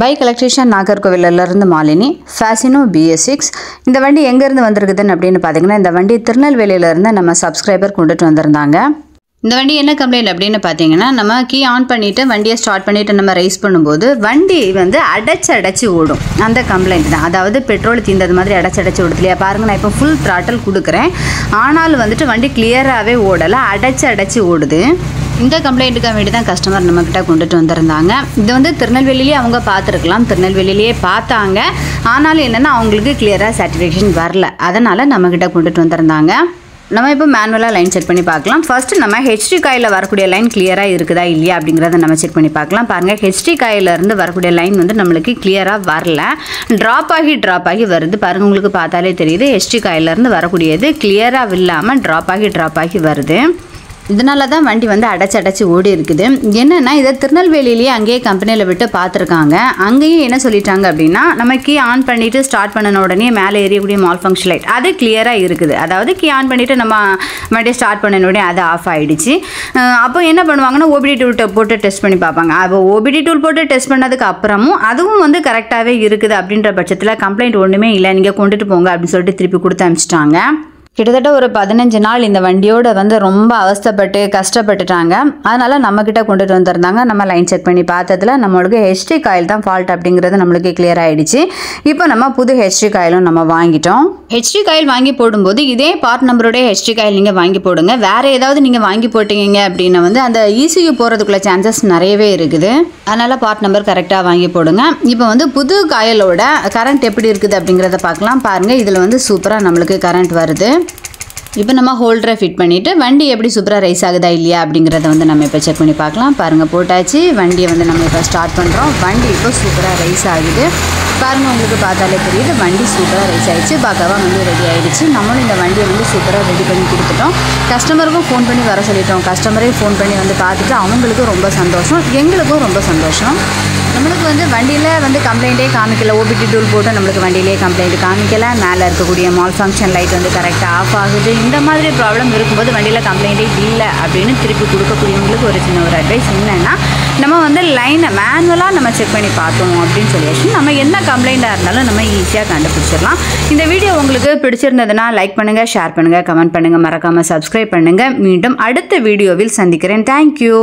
Bike electrician நாகர்கோவிலிருந்து Malini. Fascino BS6 இந்த வண்டி எங்கேருந்து வந்திருக்குதுன்னு அப்படின்னு பார்த்தீங்கன்னா, இந்த வண்டி திருநெல்வேலியிலேருந்து நம்ம சப்ஸ்கிரைபர் கொண்டுட்டு வந்திருந்தாங்க. இந்த வண்டி என்ன கம்ப்ளைண்ட் அப்படின்னு பார்த்தீங்கன்னா, நம்ம கீ ஆன் பண்ணிவிட்டு வண்டியை ஸ்டார்ட் பண்ணிவிட்டு நம்ம ரைஸ் பண்ணும்போது வண்டி வந்து அடைச்சி ஓடும். அந்த கம்ப்ளைண்ட் தான். அதாவது பெட்ரோல் தீர்ந்தது மாதிரி அடைச்சி ஓடுது இல்லையா? பாருங்கள், நான் இப்போ ஃபுல் த்ராட்டில் கொடுக்குறேன். ஆனாலும் வந்துட்டு வண்டி கிளியராகவே ஓடலை, அடைச்சி ஓடுது. இந்த கம்ப்ளைண்ட்டுக்காக வேண்டி தான் கஸ்டமர் நம்மக்கிட்ட கொண்டுட்டு வந்திருந்தாங்க. இது வந்து திருநெல்வேலியிலே அவங்க பார்த்துருக்கலாம், திருநெல்வேலியிலே பார்த்தாங்க. ஆனாலும் என்னென்னா அவங்களுக்கு கிளியராக சாட்டிஸ்ஃபேக்ஷன் வரல. அதனால் நம்மக்கிட்ட கொண்டுட்டு வந்திருந்தாங்க. நம்ம இப்போ மேனுவலாக லைன் செக் பண்ணி பார்க்கலாம். ஃபஸ்ட்டு நம்ம ஹெச்டி காயில் வரக்கூடிய லைன் கிளியராக இருக்குதா இல்லையா அப்படிங்கிறத நம்ம செக் பண்ணி பார்க்கலாம். பாருங்கள், ஹெச்டி காயிலேருந்து வரக்கூடிய லைன் வந்து நம்மளுக்கு கிளியராக வரல, ட்ராப் ஆகி வருது. பாருங்கள், உங்களுக்கு பார்த்தாலே தெரியுது, ஹெச்டி காயிலேருந்து வரக்கூடியது கிளியராக இல்லாமல் ட்ராப் ஆகி வருது. இதனால தான் வண்டி வந்து அடைச்சி ஓடி இருக்குது. என்னென்னா இதை திருநெல்வேலியிலேயே அங்கேயே கம்பெனியில் விட்டு பார்த்துருக்காங்க. அங்கேயும் என்ன சொல்லிட்டாங்க அப்படின்னா, நம்ம கீ ஆன் பண்ணிவிட்டு ஸ்டார்ட் பண்ணின உடனே மேலே ஏறியக்கூடிய மால் ஃபங்க்ஷன் லைட் அது கிளியராக இருக்குது. அதாவது கீ ஆன் பண்ணிவிட்டு நம்ம வண்டியை ஸ்டார்ட் பண்ணின உடனே அது ஆஃப் ஆகிடுச்சு. அப்போ என்ன பண்ணுவாங்கன்னா, OBD டூல் போட்டு டெஸ்ட் பண்ணி பார்ப்பாங்க. அப்போ OBD டூல் போட்டு டெஸ்ட் பண்ணதுக்கு அப்புறமும் அதுவும் வந்து கரெக்டாகவே இருக்குது. அப்படின்ற பட்சத்தில் கம்ப்ளைண்ட் ஒன்றுமே இல்லை, நீங்கள் கொண்டுட்டு போங்க அப்படின்னு சொல்லிட்டு திருப்பி கொடுத்து அனுப்பிச்சிட்டாங்க. கிட்டத்தட்ட ஒரு 15 நாள் இந்த வண்டியோட வந்து ரொம்ப அவஸ்தைப்பட்டு கஷ்டப்பட்டுட்டாங்க. அதனால் நம்மக்கிட்ட கொண்டுட்டு வந்திருந்தாங்க. நம்ம லைன் செக் பண்ணி பார்த்ததில் நம்மளுக்கு ஹெச்டி காயில் தான் ஃபால்ட் அப்படிங்கிறது நம்மளுக்கு கிளியர் ஆகிடுச்சு. இப்போ நம்ம புது ஹெச்டி காயிலும் நம்ம வாங்கிட்டோம். ஹெச்டி காயில் வாங்கி போடும்போது இதே பார்ட் நம்பரோடைய ஹெச்டி காயில் நீங்கள் வாங்கி போடுங்க. வேறு ஏதாவது நீங்கள் வாங்கி போட்டீங்க அப்படின்னா வந்து அந்த ECU போகிறதுக்குள்ள சான்சஸ் நிறையவே இருக்குது. அதனால் பார்ட் நம்பர் கரெக்டாக வாங்கி போடுங்க. இப்போ வந்து புது காயிலோட கரண்ட் எப்படி இருக்குது அப்படிங்கிறத பார்க்கலாம். பாருங்கள், இதில் வந்து சூப்பராக நம்மளுக்கு கரண்ட் வருது. இப்போ நம்ம ஹோல்டரை ஃபிட் பண்ணிவிட்டு வண்டி எப்படி சூப்பராக ரைஸ் ஆகுதா இல்லையா அப்படிங்கிறத வந்து நம்ம இப்போ செக் பண்ணி பார்க்கலாம். பாருங்கள், போட்டாச்சு. வண்டியை வந்து நம்ம இப்போ ஸ்டார்ட் பண்ணுறோம். வண்டி இப்போ சூப்பராக ரைஸ் ஆகுது. பாருங்கள், உங்களுக்கு பார்த்தாலே தெரியுது, வண்டி சூப்பராக ரைஸ் ஆகிடுச்சு. பார்க்கவா வண்டி ரெடி ஆகிடுச்சு. நம்மளும் இந்த வண்டியை வந்து சூப்பராக ரெடி பண்ணி கொடுத்துட்டோம். கஸ்டமருக்கும் ஃபோன் பண்ணி வர சொல்லிட்டோம். கஸ்டமரே ஃபோன் பண்ணி வந்து பார்த்துட்டு அவங்களுக்கும் ரொம்ப சந்தோஷம், எங்களுக்கும் ரொம்ப சந்தோஷம். நம்மளுக்கு வந்து வண்டியில் வந்து கம்ப்ளைண்ட்டே காமிக்கல. OBD டூல் போட்டு நம்மளுக்கு வண்டியிலே கம்ப்ளைண்ட் காமிக்கலை. மேலே இருக்கக்கூடிய மால் ஃபங்க்ஷன் லைட் வந்து கரெக்டாக ஆஃப் ஆகுது. இந்த மாதிரி ப்ராப்ளம் இருக்கும்போது வண்டியில் கம்ப்ளைண்ட்டே இல்லை அப்படின்னு திருப்பி கொடுக்கக்கூடியவங்களுக்கு ஒரு சின்ன ஒரு அட்வைஸ் என்னென்னா, நம்ம வந்து லைனை மேனுவலாக நம்ம செக் பண்ணி பார்த்தோம் அப்படின்னு சொல்லியாச்சு, நம்ம என்ன கம்ப்ளைண்ட்டாக இருந்தாலும் நம்ம ஈஸியாக கண்டுபிடிச்சிடலாம். இந்த வீடியோ உங்களுக்கு பிடிச்சிருந்ததுன்னா லைக் பண்ணுங்கள், ஷேர் பண்ணுங்கள், கமெண்ட் பண்ணுங்கள், மறக்காமல் சப்ஸ்கிரைப் பண்ணுங்கள். மீண்டும் அடுத்த வீடியோவில் சந்திக்கிறேன். தேங்க்யூ.